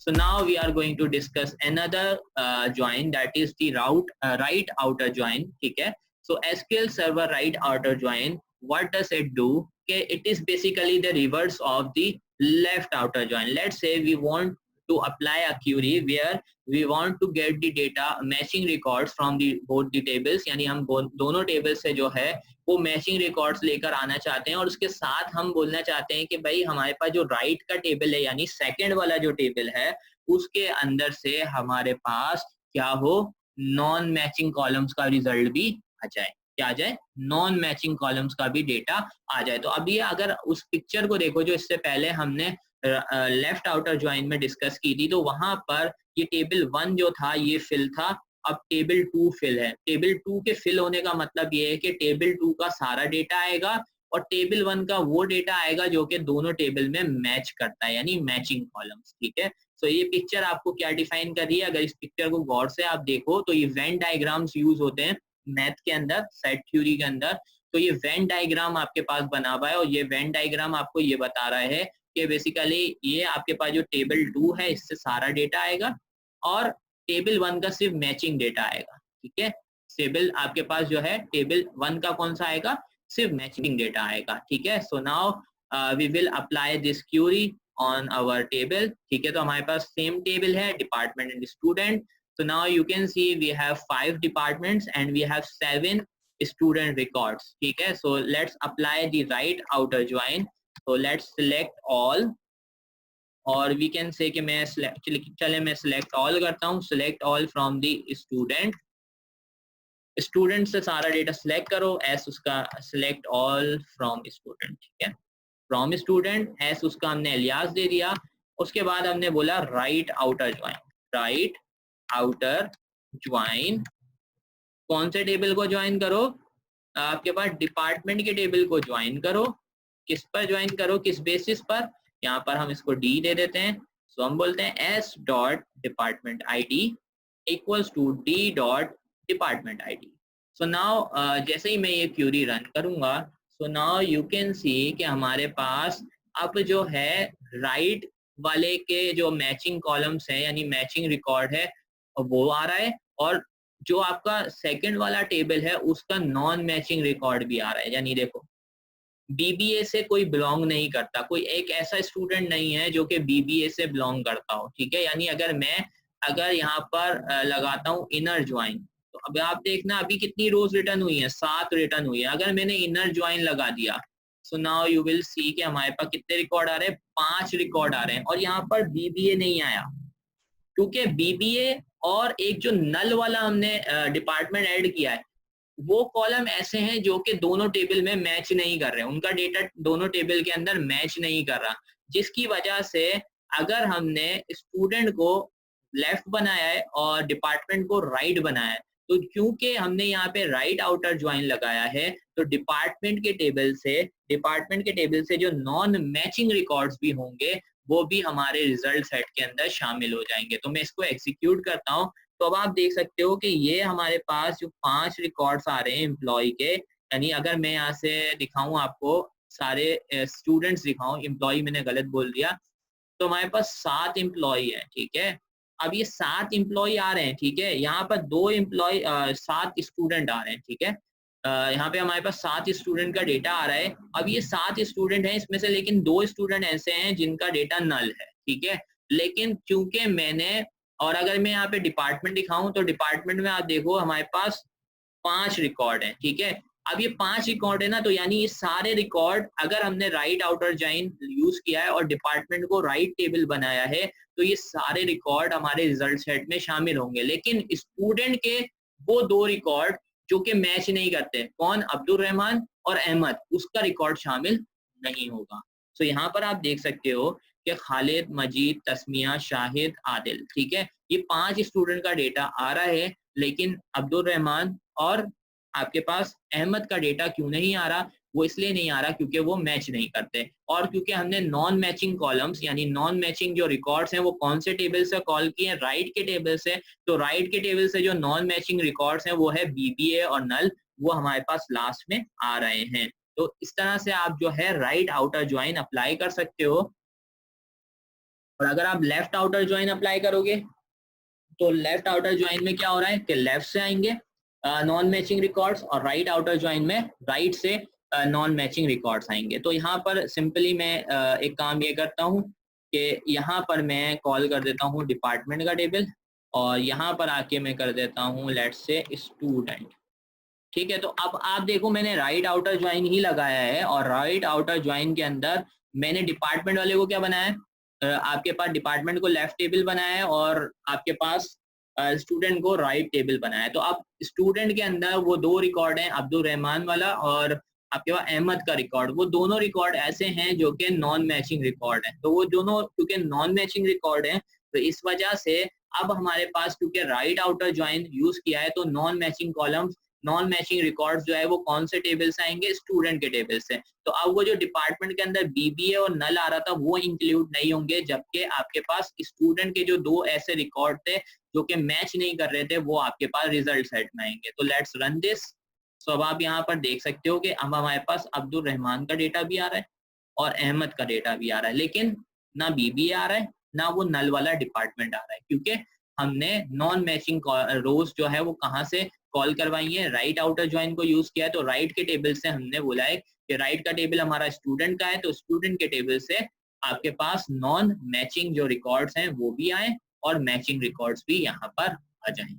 So now we are going to discuss another join, that is the right outer join. ठीक है? So SQL Server right outer join, what does it do? Okay, it is basically the reverse of the left outer join. Let's say we want to apply a query where we want to get the data matching records from the both the tables, यानी हम दोनों tables से जो है वो matching records लेकर आना चाहते हैं, और उसके साथ हम बोलना चाहते हैं कि भाई हमारे पास जो राइट का टेबल है यानी सेकंड वाला जो टेबल है उसके अंदर से हमारे पास क्या हो, नॉन मैचिंग कॉलम्स का रिजल्ट भी आ जाए। क्या आ जाए? नॉन मैचिंग कॉलम्स का भी डेटा आ जाए। तो अब ये अगर उस पिक्चर को देखो जो इससे पहले हमने लेफ्ट आउटर ज्वाइन में डिस्कस की थी, तो वहां पर ये टेबल 1 जो था ये फिल था, अब टेबल 2 फिल है। टेबल 2 के फिल होने का मतलब ये है कि टेबल 2 का सारा डेटा आएगा और टेबल 1 का वो डेटा आएगा जो कि दोनों टेबल में मैच करता है, यानी मैचिंग कॉलम्स। ठीक है, सो ये पिक्चर आपको क्या डिफाइन कर रही है? अगर इस पिक्चर को गौर से आप देखो तो ये वेन डायग्राम्स यूज होते हैं मैथ के अंदर, सेट थ्योरी के अंदर। तो ये वेन डायग्राम आपके पास बना हुआ है और ये वेन डायग्राम आपको ये बता रहा है कि बेसिकली ये आपके पास जो टेबल 2 है इससे सारा डेटा आएगा और टेबल 1 का सिर्फ मैचिंग डेटा आएगा। ठीक है, टेबल आपके पास जो है टेबल 1 का कौन सा आएगा? सिर्फ मैचिंग डेटा आएगा। ठीक है, so now we will apply this query on our table. ठीक है, तो हमारे पास सेम टेबल है, department and student. So now you can see we have 5 departments and we have 7 student records. ठीक है, so let's apply the right outer join. So let's select all, और we can say कि मैं चले मैं select all करता हूँ, select all from the student. Student से सारा डेटा सिलेक्ट करो, एस उसका select all from student। ठीक है, from student, एस उसका हमने एलियास दे दिया। उसके बाद हमने बोला right outer join, right outer join. कौन से टेबल को ज्वाइन करो? आपके पास डिपार्टमेंट के टेबल को ज्वाइन करो। किस पर ज्वाइन करो, किस बेसिस पर? यहाँ पर हम इसको डी दे देते हैं। सो हम बोलते हैं S dot department I D equals to D dot department I D. So now जैसे ही मैं ये क्यूरी रन करूंगा, so now you can see कि हमारे पास अब जो है राइट वाले के जो मैचिंग कॉलम्स हैं यानी मैचिंग रिकॉर्ड है वो आ रहा है, और जो आपका सेकंड वाला टेबल है उसका नॉन मैचिंग रिकॉर्ड भी आ रहा है। यानी देखो बीबीए से कोई बिलोंग नहीं करता, कोई एक ऐसा स्टूडेंट नहीं है जो कि बीबीए से बिलोंग करता हो। ठीक है, यानी अगर यहाँ पर लगाता हूँ इनर ज्वाइन, तो अब आप देखना अभी कितनी रोज रिटर्न हुई है, 7 रिटर्न हुई है। अगर मैंने इनर ज्वाइन लगा दिया, सो नाउ यू विल सी कि हमारे पास कितने रिकॉर्ड आ रहे हैं? 5 रिकॉर्ड आ रहे हैं, और यहाँ पर बीबीए नहीं आया क्योंकि बीबीए और एक जो नल वाला हमने डिपार्टमेंट ऐड किया है वो कॉलम ऐसे हैं जो कि दोनों टेबल में मैच नहीं कर रहे हैं, उनका डेटा दोनों टेबल के अंदर मैच नहीं कर रहा, जिसकी वजह से अगर हमने स्टूडेंट को लेफ्ट बनाया है और डिपार्टमेंट को राइट बनाया है, तो क्योंकि हमने यहाँ पे राइट आउटर ज्वाइन लगाया है तो डिपार्टमेंट के टेबल से जो नॉन मैचिंग रिकॉर्ड्स भी होंगे वो भी हमारे रिजल्ट सेट के अंदर शामिल हो जाएंगे। तो मैं इसको एग्जीक्यूट करता हूँ, तो अब आप देख सकते हो कि ये हमारे पास जो 5 रिकॉर्ड्स आ रहे हैं एम्प्लॉय के, यानी अगर मैं यहाँ से दिखाऊं आपको सारे स्टूडेंट्स दिखाऊं, एम्प्लॉय मैंने गलत बोल दिया, तो हमारे पास 7 एम्प्लॉय है। ठीक है, अब ये 7 एम्प्लॉय आ रहे हैं। ठीक है, यहाँ पर 2 एम्प्लॉय 7 स्टूडेंट आ रहे हैं। ठीक है, यहाँ पे हमारे पास 7 स्टूडेंट का डेटा आ रहा है। अब ये 7 स्टूडेंट हैं, इसमें से लेकिन 2 स्टूडेंट ऐसे हैं जिनका डेटा नल है। ठीक है, लेकिन क्योंकि मैंने, और अगर मैं यहाँ पे डिपार्टमेंट दिखाऊं तो डिपार्टमेंट में आप देखो हमारे पास 5 रिकॉर्ड हैं। ठीक है, अब ये 5 रिकॉर्ड है ना, तो यानी ये सारे रिकॉर्ड अगर हमने राइट आउटर जॉइन यूज किया है और डिपार्टमेंट को राइट टेबल बनाया है तो ये सारे रिकॉर्ड हमारे रिजल्ट सेट में शामिल होंगे। लेकिन स्टूडेंट के वो 2 रिकॉर्ड जो कि मैच नहीं करते, कौन? अब्दुल रहमान और अहमद, उसका रिकॉर्ड शामिल नहीं होगा। तो यहाँ पर आप देख सकते हो कि खालिद, मजीद, तस्मिया, शाहिद, आदिल, ठीक है, ये 5 स्टूडेंट का डेटा आ रहा है, लेकिन अब्दुल रहमान और आपके पास अहमद का डेटा क्यों नहीं आ रहा? वो इसलिए नहीं आ रहा क्योंकि वो मैच नहीं करते, और क्योंकि हमने नॉन मैचिंग कॉलम्स यानी नॉन मैचिंग जो रिकॉर्ड्स हैं वो कौन से टेबल से कॉल किए हैं? राइट के टेबल से। तो राइट के टेबल से जो नॉन मैचिंग रिकॉर्ड्स हैं वो है बीबीए और नल, वो हमारे पास लास्ट में आ रहे हैं। तो इस तरह से आप जो है राइट आउटर ज्वाइन अप्लाई कर सकते हो। और अगर आप लेफ्ट आउटर ज्वाइन अप्लाई करोगे तो लेफ्ट आउटर ज्वाइन में क्या हो रहा है कि लेफ्ट से आएंगे नॉन मैचिंग रिकॉर्ड्स और राइट आउटर ज्वाइन में राइट से नॉन मैचिंग रिकॉर्ड्स आएंगे। तो यहाँ पर सिंपली मैं एक काम ये करता हूँ कि यहाँ पर मैं कॉल कर देता हूँ डिपार्टमेंट का टेबल, और यहाँ पर आके मैं कर देता हूँ लेट्स से स्टूडेंट। ठीक है, तो अब आप देखो मैंने राइट आउटर ज्वाइन ही लगाया है, और राइट आउटर ज्वाइन के अंदर मैंने डिपार्टमेंट वाले को क्या बनाया है, आपके पास डिपार्टमेंट को लेफ्ट टेबल बनाया है और आपके पास स्टूडेंट को राइट टेबल बनाया है। तो अब स्टूडेंट के अंदर वो दो रिकॉर्ड हैं, अब्दुल रहमान वाला और आपके पास अहमद का रिकॉर्ड। वो दोनों रिकॉर्ड ऐसे हैं जो कि नॉन मैचिंग रिकॉर्ड हैं। तो वो दोनों क्योंकि नॉन मैचिंग रिकॉर्ड हैं, तो इस वजह से अब हमारे पास क्योंकि राइट आउटर ज्वाइन यूज किया है, तो non matching columns, non matching records जो है वो कौन से टेबल से आएंगे, स्टूडेंट के टेबल से। तो अब वो जो डिपार्टमेंट के अंदर बीबीए और नल आ रहा था वो इंक्लूड नहीं होंगे, जबकि आपके पास स्टूडेंट के जो दो ऐसे रिकॉर्ड थे जो कि मैच नहीं कर रहे थे वो आपके पास रिजल्ट सेट में आएंगे। तो लेट्स रन दिस। सो अब आप यहाँ पर देख सकते हो कि अब हमारे पास अब्दुल रहमान का डेटा भी आ रहा है और अहमद का डेटा भी आ रहा है, लेकिन ना बीबीए आ रहा है ना वो नल वाला डिपार्टमेंट आ रहा है, क्योंकि हमने नॉन मैचिंग रोज जो है वो कहाँ से कॉल करवाई है, राइट आउटर ज्वाइन को यूज किया है। तो राइट के टेबल से हमने बोला है कि राइट का टेबल हमारा स्टूडेंट का है, तो स्टूडेंट के टेबल से आपके पास नॉन मैचिंग जो रिकॉर्ड्स हैं वो भी आए और मैचिंग रिकॉर्ड्स भी यहाँ पर आ जाएं।